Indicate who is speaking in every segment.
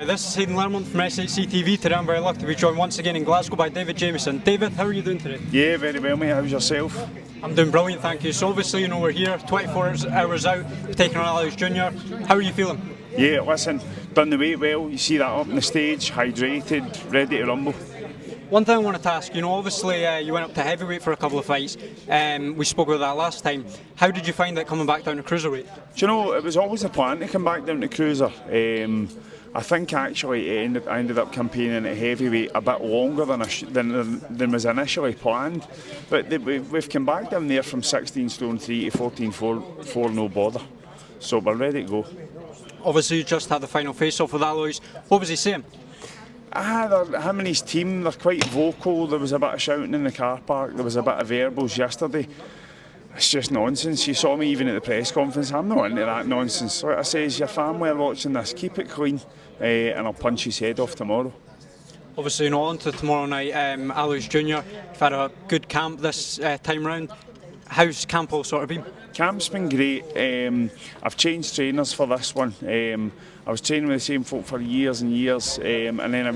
Speaker 1: This is Hayden Lermont from SHC TV. Today I'm very lucky to be joined once again in Glasgow by David Jamieson. David, how are you doing today?
Speaker 2: Yeah, very well, mate. How's yourself?
Speaker 1: I'm doing brilliant, thank you. So obviously, we're here 24 hours out, taking on Aloys Junior. How are you feeling?
Speaker 2: Yeah, listen, done the weight well. You see that up on the stage, hydrated, ready to rumble.
Speaker 1: One thing I wanted to ask, obviously you went up to heavyweight for a couple of fights. We spoke about that last time. How did you find it coming back down to cruiserweight?
Speaker 2: Do you know, it was always a plan to come back down to cruiser. I think actually I ended up campaigning at heavyweight a bit longer than was initially planned. But we've come back down there from 16 stone 3 to 14.4 no bother. So we're ready to go.
Speaker 1: Obviously you just had the final face-off with Aloys. What was he saying?
Speaker 2: Him and his team, they're quite vocal. There was a bit of shouting in the car park. There was a bit of verbals yesterday. It's just nonsense. You saw me even at the press conference. I'm not into that nonsense. Like I says, your family are watching this. Keep it clean, and I'll punch his head off tomorrow.
Speaker 1: Obviously, on to tomorrow night. Aloys Junior. You've had a good camp this time round. How's camp all sort of been?
Speaker 2: Camp's been great. I've changed trainers for this one. I was training with the same folk for years and years, and then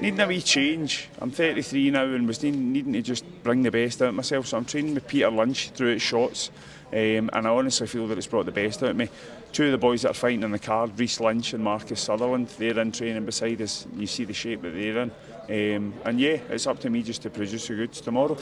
Speaker 2: needing a wee change. I'm 33 now and was needing to just bring the best out of myself. So I'm training with Peter Lynch through its shots, and I honestly feel that it's brought the best out of me. Two of the boys that are fighting in the card, Reece Lynch and Marcus Sutherland, they're in training beside us. You see the shape that they're in, and yeah, it's up to me just to produce the goods tomorrow.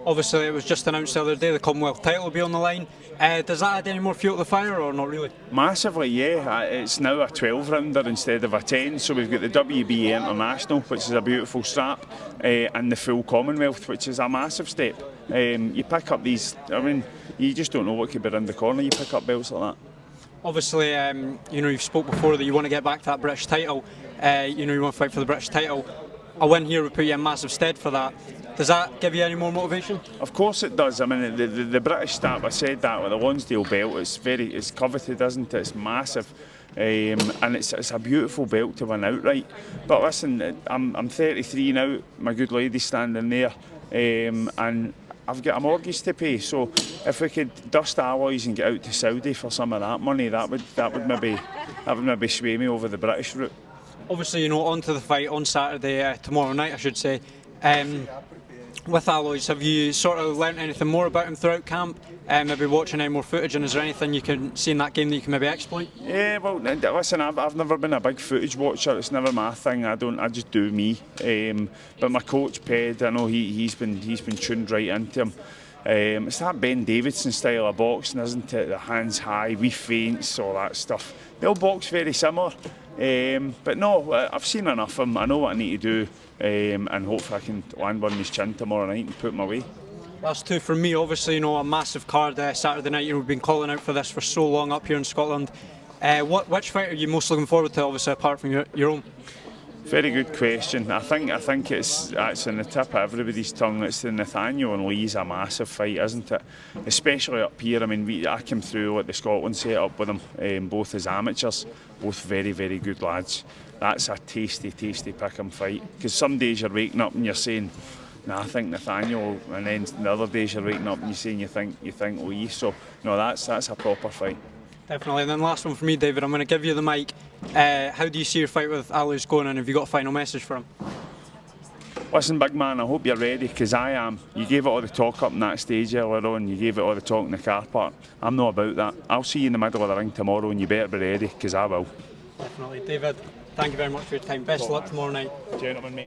Speaker 1: Obviously, it was just announced the other day the Commonwealth title will be on the line. Does that add any more fuel to the fire or not really?
Speaker 2: Massively, yeah. It's now a 12-rounder instead of a 10. So we've got the WBA International, which is a beautiful strap, and the full Commonwealth, which is a massive step. You pick up these, you just don't know what could be around the corner. You pick up belts like that.
Speaker 1: Obviously, you've spoke before that you want to get back to that British title. You want to fight for the British title. A win here would put you in massive stead for that. Does that give you any more motivation? Of
Speaker 2: course it does. The British stamp, I said that with the Lonsdale belt, it's coveted, isn't it? It's massive. And it's a beautiful belt to win outright. But listen, I'm 33 now, my good lady's standing there, and I've got a mortgage to pay, so if we could dust Aloys and get out to Saudi for some of that money, that would maybe sway me over the British route.
Speaker 1: Obviously, on to the fight on Saturday, tomorrow night I should say. With Aloys, have you sort of learnt anything more about him throughout camp? Maybe watching any more footage, and is there anything you can see in that game that you can maybe exploit?
Speaker 2: Yeah, well, listen, I've never been a big footage watcher. It's never my thing. I just do me. But my coach Ped, I know he's been tuned right into him. It's that Ben Davidson style of boxing, isn't it? The hands high, wee feints, all that stuff. They all box very similar. But no, I've seen enough of him. I know what I need to do, and hopefully I can land one in his chin tomorrow night and put him away.
Speaker 1: That's two for me. Obviously, a massive card Saturday night. We've been calling out for this for so long up here in Scotland. Which fight are you most looking forward to, obviously, apart from your own?
Speaker 2: Very good question. I think it's in the tip of everybody's tongue. It's the Nathaniel and Lee's a massive fight, isn't it? Especially up here. I came through the Scotland set up with them, both as amateurs, both very, very good lads. That's a tasty, tasty pick-em fight. Because some days you're waking up and you're saying, nah, I think Nathaniel, and then the other days you're waking up and you're saying you think Lee. So no, that's a proper fight.
Speaker 1: Definitely. And then last one for me, David, I'm going to give you the mic. How do you see your fight with Aloys going, and have you got a final message for him?
Speaker 2: Listen, big man, I hope you're ready, because I am. You gave it all the talk up on that stage earlier on, you gave it all the talk in the car park. I'm not about that. I'll see you in the middle of the ring tomorrow, and you better be ready, because I will.
Speaker 1: Definitely. David, thank you very much for your time. Best of luck tomorrow night.
Speaker 2: Gentlemen, mate.